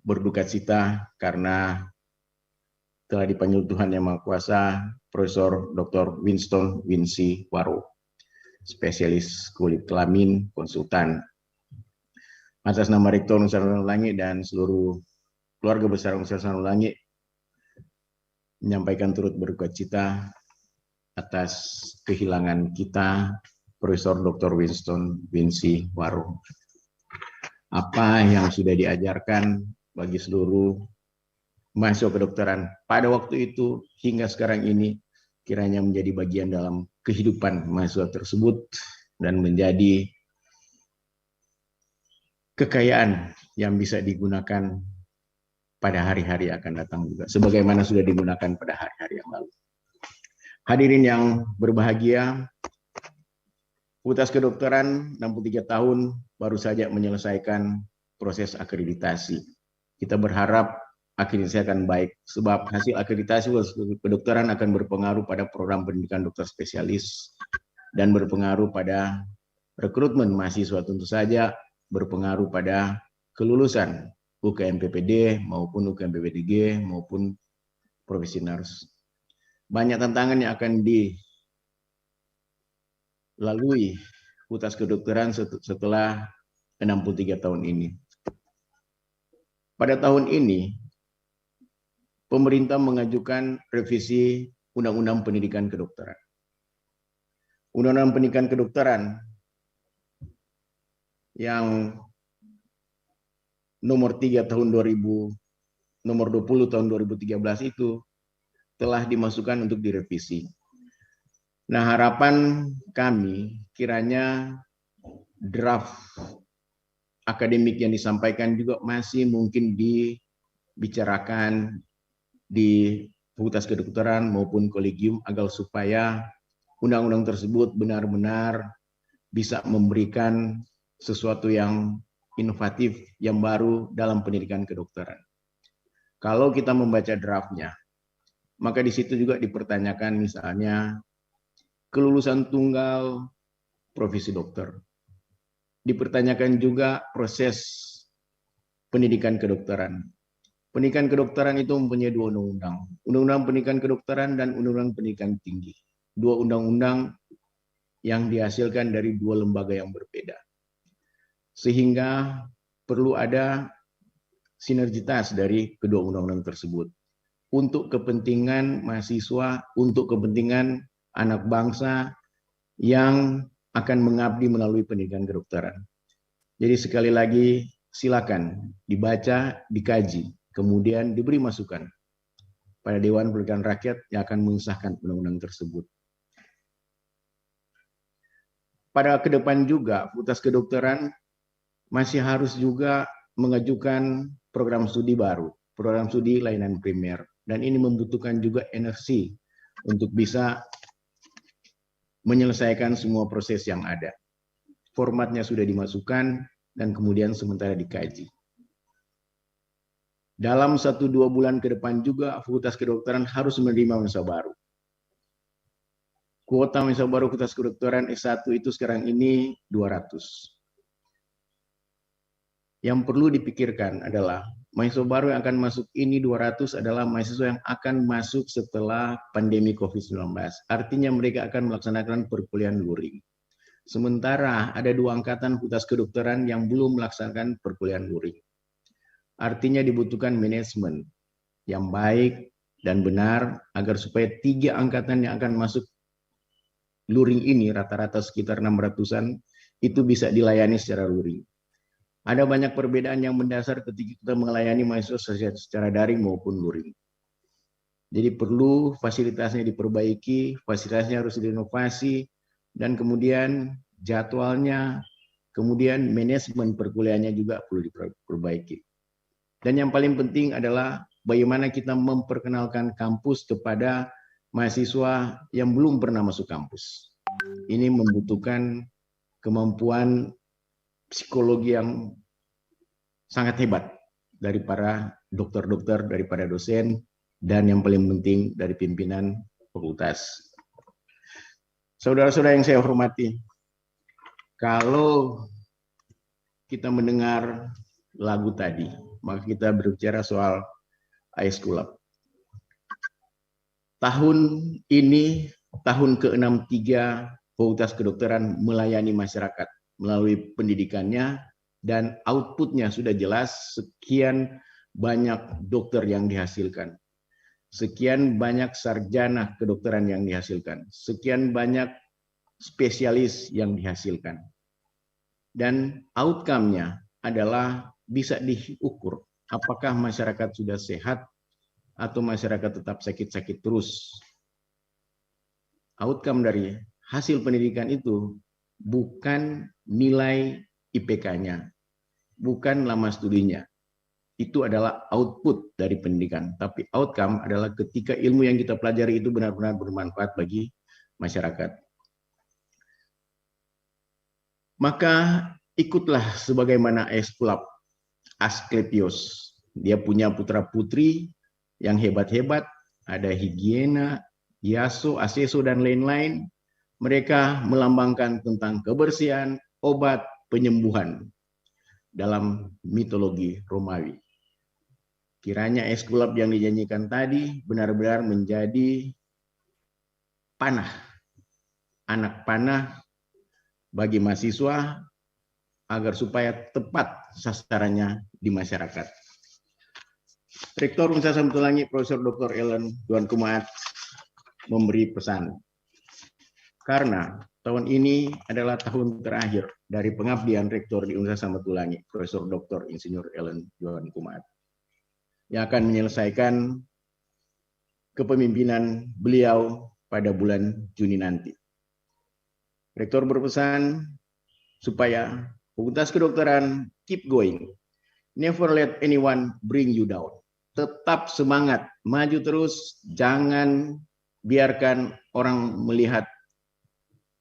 berduka cita karena telah dipanggil Tuhan Yang Maha Kuasa Profesor Dr. Winston Wincy Waro, spesialis kulit kelamin, konsultan. Atas nama Rektor Universitas Samratulangi dan seluruh keluarga besar Universitas Samratulangi menyampaikan turut berduka cita atas kehilangan kita Profesor Dr. Winston Wincy Waro. Apa yang sudah diajarkan bagi seluruh mahasiswa kedokteran pada waktu itu hingga sekarang ini kiranya menjadi bagian dalam kehidupan mahasiswa tersebut dan menjadi kekayaan yang bisa digunakan pada hari-hari akan datang juga, sebagaimana sudah digunakan pada hari-hari yang lalu. Hadirin yang berbahagia, Fakultas Kedokteran 63 tahun baru saja menyelesaikan proses akreditasi. Kita berharap akreditasi akan baik, sebab hasil akreditasi kedokteran akan berpengaruh pada program pendidikan dokter spesialis dan berpengaruh pada rekrutmen mahasiswa, tentu saja berpengaruh pada kelulusan UKM PPD maupun UKM PPDG maupun profesi nurse. Banyak tantangan yang akan dilalui Fakultas Kedokteran setelah 63 tahun ini. Pada tahun ini, pemerintah mengajukan revisi Undang-Undang Pendidikan Kedokteran. Undang-Undang Pendidikan Kedokteran yang nomor 3 tahun 2000, nomor 20 tahun 2013 itu telah dimasukkan untuk direvisi. Nah, harapan kami kiranya draft akademik yang disampaikan juga masih mungkin dibicarakan di Fakultas Kedokteran maupun kolegium agar supaya undang-undang tersebut benar-benar bisa memberikan sesuatu yang inovatif, yang baru dalam pendidikan kedokteran. Kalau kita membaca draftnya, maka di situ juga dipertanyakan misalnya kelulusan tunggal profesi dokter. Dipertanyakan juga proses pendidikan kedokteran. Pendidikan kedokteran itu mempunyai dua undang-undang. Undang-undang pendidikan kedokteran dan undang-undang pendidikan tinggi. Dua undang-undang yang dihasilkan dari dua lembaga yang berbeda. Sehingga perlu ada sinergitas dari kedua undang-undang tersebut. Untuk kepentingan mahasiswa, untuk kepentingan anak bangsa yang akan mengabdi melalui pendidikan kedokteran. Jadi sekali lagi silakan dibaca, dikaji, kemudian diberi masukan pada Dewan Perwakilan Rakyat yang akan mengesahkan undang-undang tersebut. Pada ke depan juga, Fakultas Kedokteran masih harus juga mengajukan program studi baru, program studi layanan primer, dan ini membutuhkan juga energi untuk bisa menyelesaikan semua proses yang ada. Formatnya sudah dimasukkan dan kemudian sementara dikaji. Dalam 1-2 bulan ke depan juga Fakultas Kedokteran harus menerima mahasiswa baru. Kuota mahasiswa baru Fakultas Kedokteran S1 itu sekarang ini 200. Yang perlu dipikirkan adalah mahasiswa baru yang akan masuk ini 200 adalah mahasiswa yang akan masuk setelah pandemi COVID-19. Artinya mereka akan melaksanakan perkuliahan luring. Sementara ada 2 angkatan Fakultas Kedokteran yang belum melaksanakan perkuliahan luring. Artinya dibutuhkan manajemen yang baik dan benar agar supaya 3 angkatan yang akan masuk luring ini rata-rata sekitar 600-an itu bisa dilayani secara luring. Ada banyak perbedaan yang mendasar ketika kita melayani mahasiswa secara daring maupun luring. Jadi perlu fasilitasnya diperbaiki, fasilitasnya harus direnovasi, dan kemudian jadwalnya, kemudian manajemen perkuliahannya juga perlu diperbaiki. Dan yang paling penting adalah bagaimana kita memperkenalkan kampus kepada mahasiswa yang belum pernah masuk kampus. Ini membutuhkan kemampuan psikologi yang sangat hebat dari para dokter-dokter, daripada dosen, dan yang paling penting dari pimpinan fakultas. Saudara-saudara yang saya hormati, kalau kita mendengar lagu tadi, maka kita berbicara soal AS Kulap. Tahun ini, tahun ke-63 Fakultas Kedokteran melayani masyarakat melalui pendidikannya, dan outputnya sudah jelas. Sekian banyak dokter yang dihasilkan, sekian banyak sarjana kedokteran yang dihasilkan, sekian banyak spesialis yang dihasilkan, dan outcome-nya adalah bisa diukur apakah masyarakat sudah sehat atau masyarakat tetap sakit-sakit terus. Outcome dari hasil pendidikan itu bukan nilai IPK-nya, bukan lama studinya. Itu adalah output dari pendidikan. Tapi outcome adalah ketika ilmu yang kita pelajari itu benar-benar bermanfaat bagi masyarakat. Maka ikutlah sebagaimana Aeskulap Asklepios Dia punya putra-putri yang hebat-hebat, ada Higiena, Yaso, Aseso, dan lain-lain. Mereka melambangkan tentang kebersihan, obat, penyembuhan dalam mitologi Romawi. Kiranya eskulap yang dijanjikan tadi benar-benar menjadi panah, anak panah bagi mahasiswa agar supaya tepat sasarannya di masyarakat. Rektor Universitas Samratulangi Profesor Dr. Ellen Johan Kumaat memberi pesan. Karena tahun ini adalah tahun terakhir dari pengabdian Rektor di Universitas Samratulangi, Profesor Dr. Insinyur Ellen Johan Kumaat, yang akan menyelesaikan kepemimpinan beliau pada bulan Juni nanti. Rektor berpesan supaya Fakultas Kedokteran keep going, never let anyone bring you down. Tetap semangat, maju terus, jangan biarkan orang melihat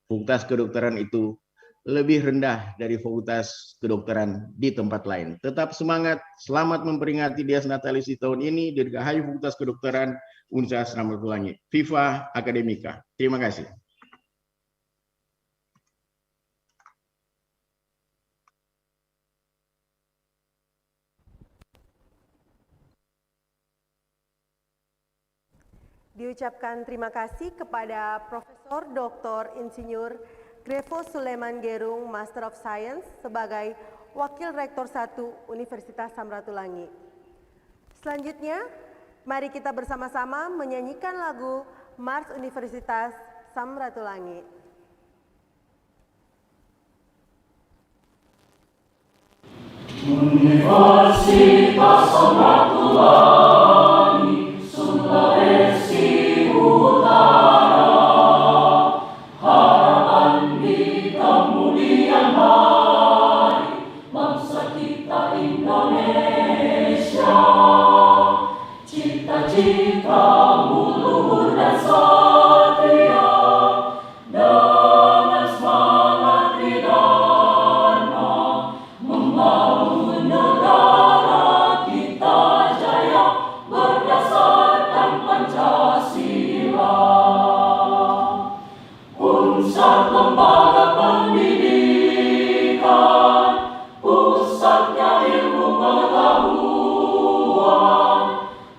Fakultas Kedokteran itu lebih rendah dari Fakultas Kedokteran di tempat lain. Tetap semangat, selamat memperingati Dies Natalis di tahun ini, Dirgahayu Fakultas Kedokteran Universitas Samratulangi. Viva Academica. Terima kasih. Diucapkan terima kasih kepada Profesor Dr. Insinyur Grefo Suleman Gerung, Master of Science, sebagai Wakil Rektor 1 Universitas Samratulangi. Selanjutnya, mari kita bersama-sama menyanyikan lagu Mars Universitas Samratulangi. Universitas Samratulangi, Sulawesi Utara, harapan di kemudian hari, bangsa kita Indonesia, cita-citamu luhur dan satria, dengan semangat tridharma, membangun negara kita jaya berdasarkan Pancasila. Unsur lembaga pendidikan, pusatnya ilmu pengetahuan,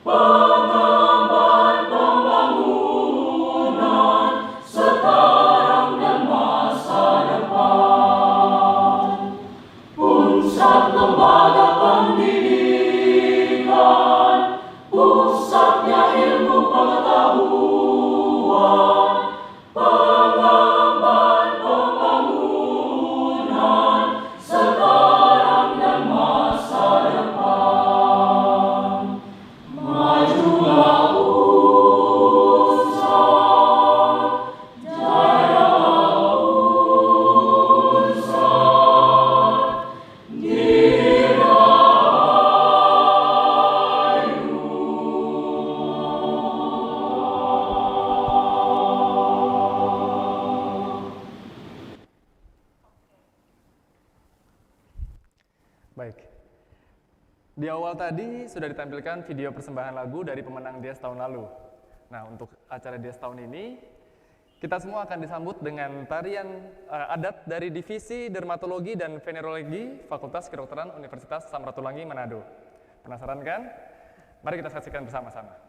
pengembangan pembangunan sekarang dan masa depan. Unsur lembaga pendidikan, pusatnya ilmu pengetahuan, pengembangan pembangunan sekarang dan masa depan. Majulah Unsur, jayalah Unsur, Baik. Di awal tadi sudah ditampilkan video persembahan lagu dari pemenang Dies tahun lalu. Nah, untuk acara Dies tahun ini, kita semua akan disambut dengan tarian adat dari Divisi Dermatologi dan Venerologi Fakultas Kedokteran Universitas Samratulangi Manado. Penasaran kan? Mari kita saksikan bersama-sama.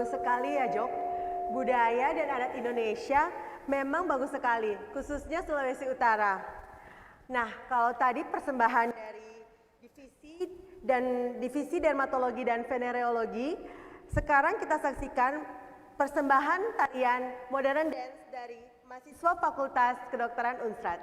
Bagus sekali ya Jok. Budaya dan adat Indonesia memang bagus sekali, khususnya Sulawesi Utara. Nah, kalau tadi persembahan dari divisi dermatologi dan venereologi, sekarang kita saksikan persembahan tarian modern dance dari mahasiswa Fakultas Kedokteran Unstrat.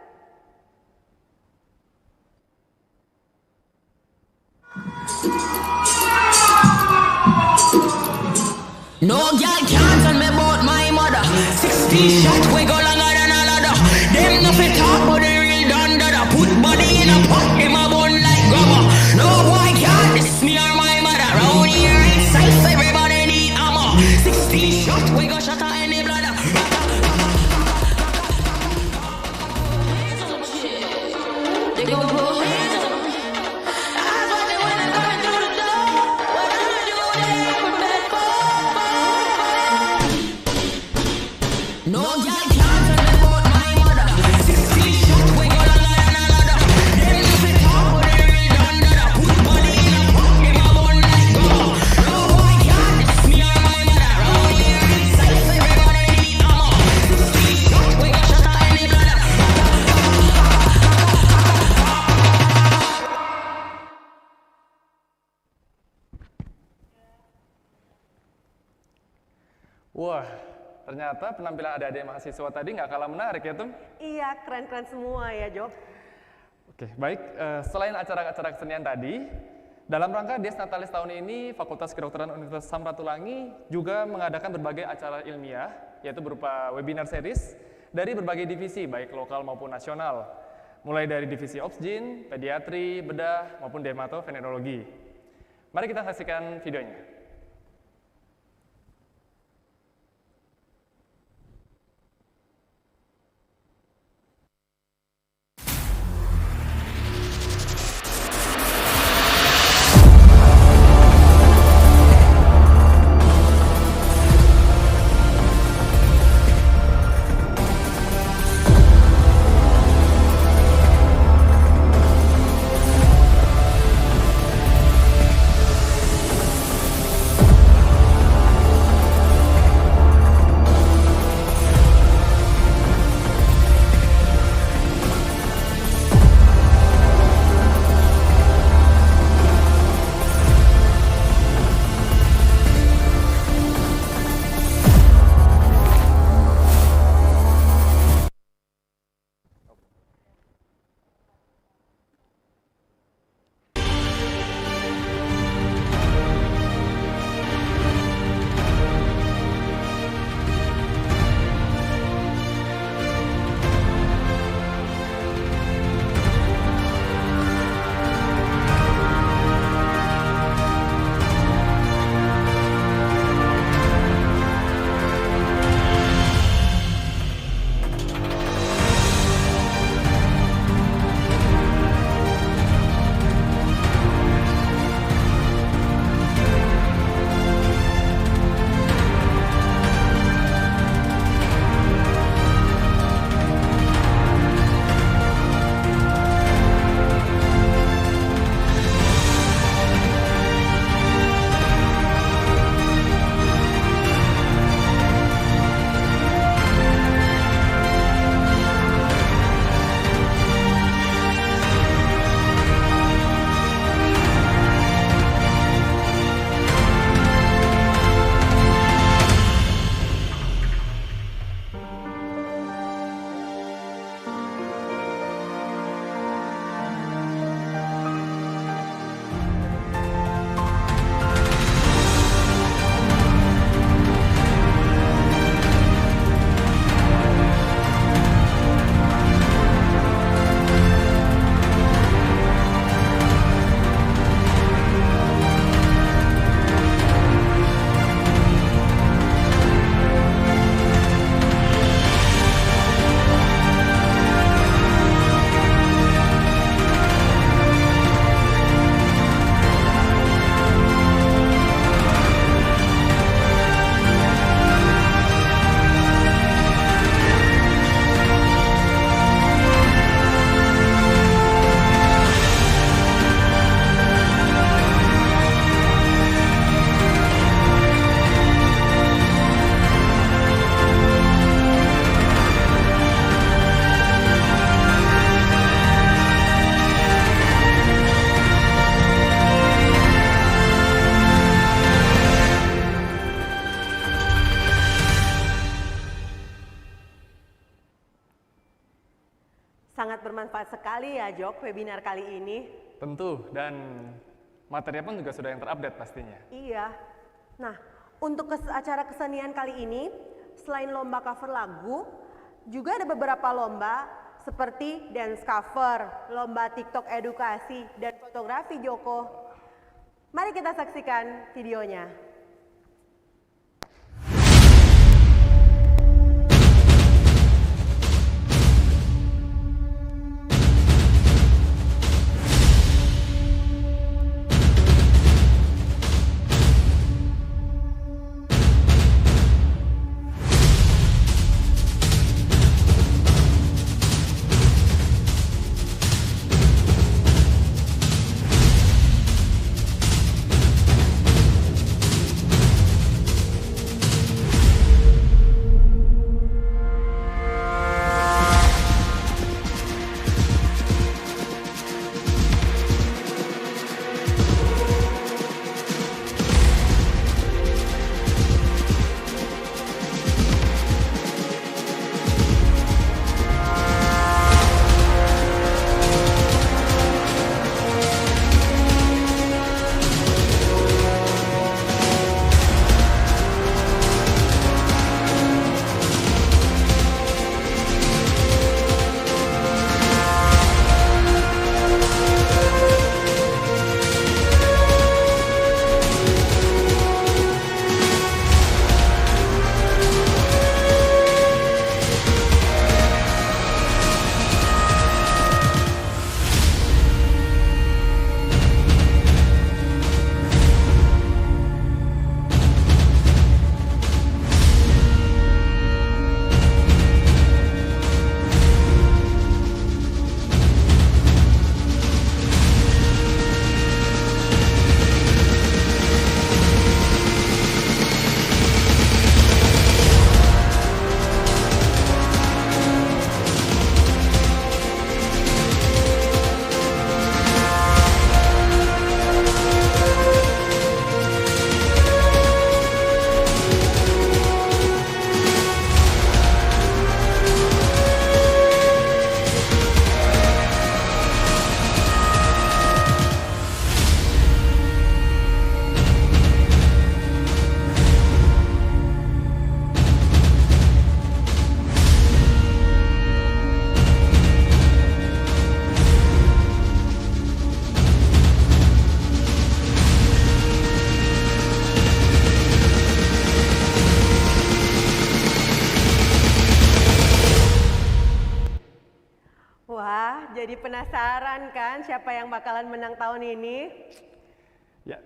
No girl can't tell me about my mother. 16 shots we go longer than a ladder. Them no fit talk but they real done dada. Put body in a pot, them a bun like grabber. No boy can't diss me or my mother. Round here itself everybody need armor. 16 shots we go shatter any bladder. They go blow hands up. Eyes when they wanna come through the door. What I do they prepare for? No girl can't tell me about my mother. 16 shots we go longer than a ladder. Them no fit talk but they real done dada. Put body in a pot, them a bun like grabber. No boy can't diss me or my mother. Round here itself everybody need armor. 16 shots we go shatter any bladder. Wah, ternyata penampilan adik-adik mahasiswa tadi nggak kalah menarik ya, Tum? Iya, keren-keren semua ya Jok. Oke, baik. Selain acara-acara kesenian tadi, dalam rangka Dies Natalis tahun ini, Fakultas Kedokteran Universitas Samratulangi juga mengadakan berbagai acara ilmiah, yaitu berupa webinar series dari berbagai divisi, baik lokal maupun nasional. Mulai dari divisi Obsgyn, pediatri, bedah, maupun dermatovenerologi. Mari kita saksikan videonya. Sangat bermanfaat sekali ya Jok webinar kali ini. Tentu, dan materinya pun juga sudah yang terupdate pastinya. Iya. Nah, untuk acara kesenian kali ini, selain lomba cover lagu, juga ada beberapa lomba seperti dance cover, lomba TikTok edukasi, dan fotografi Joko. Mari kita saksikan videonya. Jadi penasaran kan siapa yang bakalan menang tahun ini? Ya,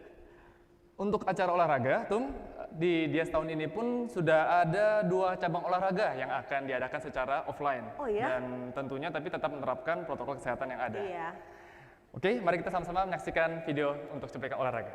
untuk acara olahraga, Tung, di Dias tahun ini pun sudah ada 2 cabang olahraga yang akan diadakan secara offline. Oh ya? Dan tentunya tapi tetap menerapkan protokol kesehatan yang ada. Iya. Oke, mari kita sama-sama menyaksikan video untuk cuplikan olahraga.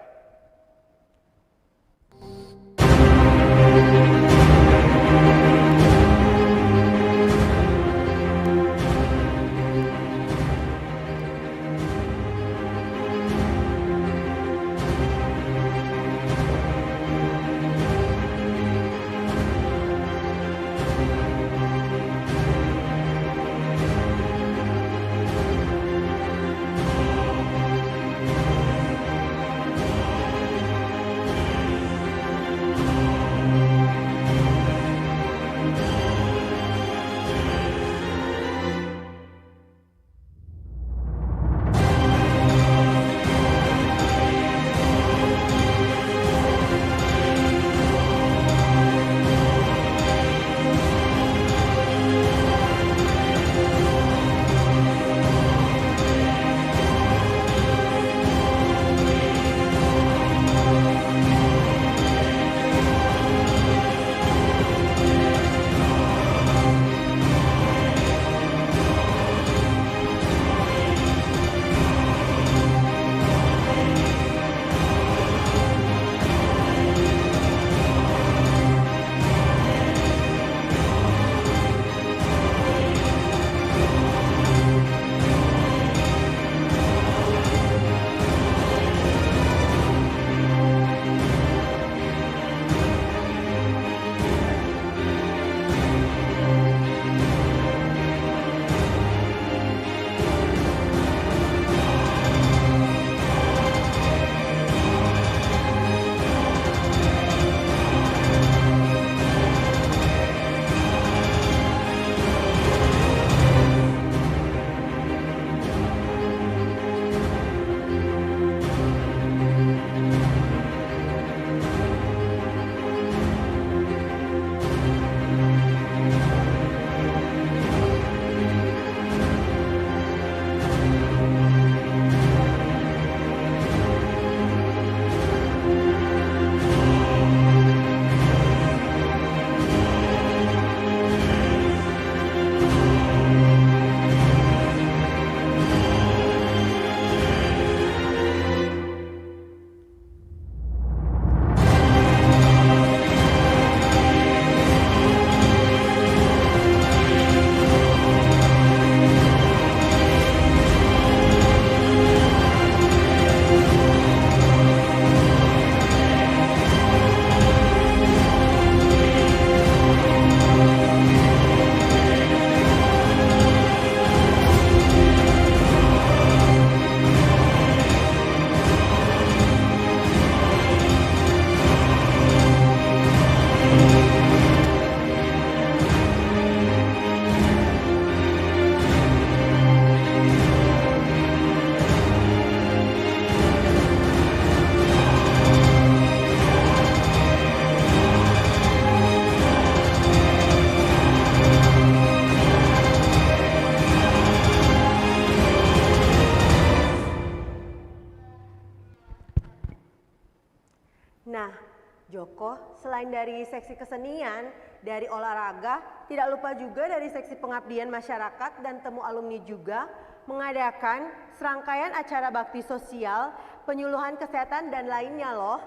selain dari seksi kesenian, dari olahraga, tidak lupa juga dari seksi pengabdian masyarakat dan temu alumni juga mengadakan serangkaian acara bakti sosial, penyuluhan kesehatan dan lainnya loh.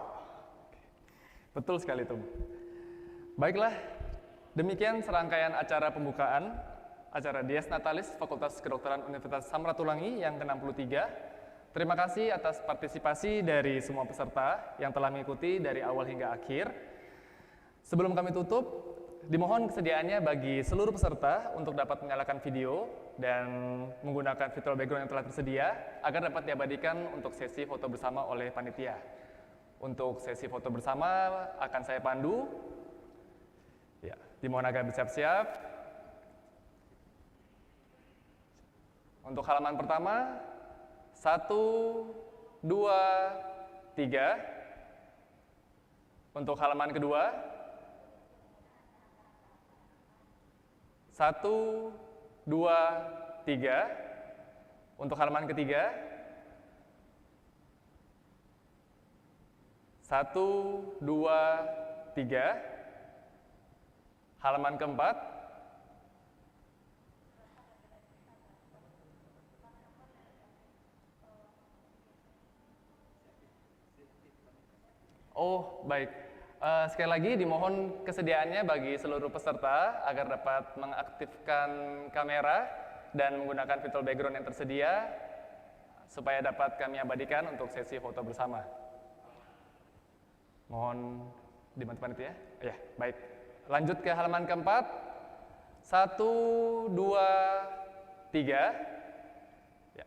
Betul sekali Tum. Baiklah, demikian serangkaian acara pembukaan acara Dies Natalis Fakultas Kedokteran Universitas Samratulangi yang ke-63. Terima kasih atas partisipasi dari semua peserta yang telah mengikuti dari awal hingga akhir. Sebelum kami tutup, dimohon kesediaannya bagi seluruh peserta untuk dapat menyalakan video dan menggunakan virtual background yang telah tersedia agar dapat diabadikan untuk sesi foto bersama oleh panitia. Untuk sesi foto bersama akan saya pandu. Ya, dimohon agar bersiap-siap. Untuk halaman pertama, 1, 2, 3. Untuk halaman kedua, 1, 2, 3. Untuk halaman ketiga, 1, 2, 3. Halaman keempat, oh baik, sekali lagi dimohon kesediaannya bagi seluruh peserta agar dapat mengaktifkan kamera dan menggunakan virtual background yang tersedia supaya dapat kami abadikan untuk sesi foto bersama. Mohon dibantu panitia. Ya, baik. Lanjut ke halaman keempat. 1, 2, 3. Ya.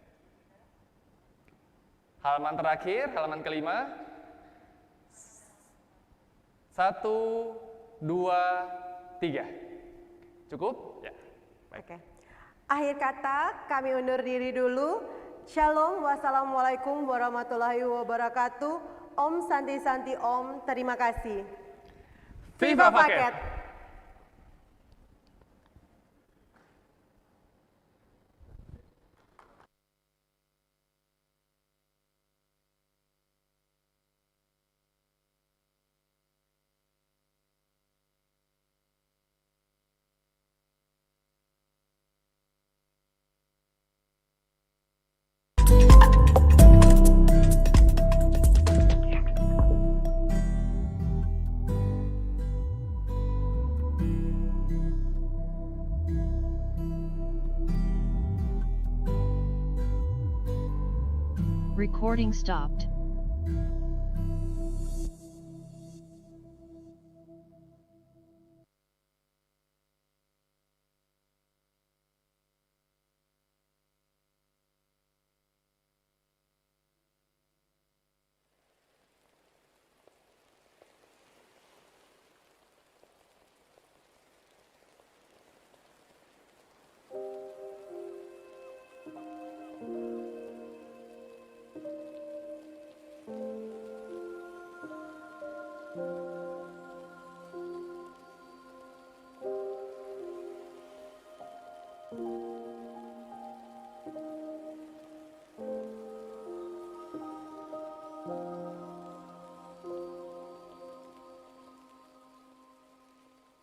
Halaman terakhir, halaman kelima. 1, 2, 3. Cukup? Ya. Baik. Oke. Akhir kata, kami undur diri dulu. Shalom, wassalamualaikum warahmatullahi wabarakatuh. Om Santi Santi Om, terima kasih. Viva Paket! Recording stopped.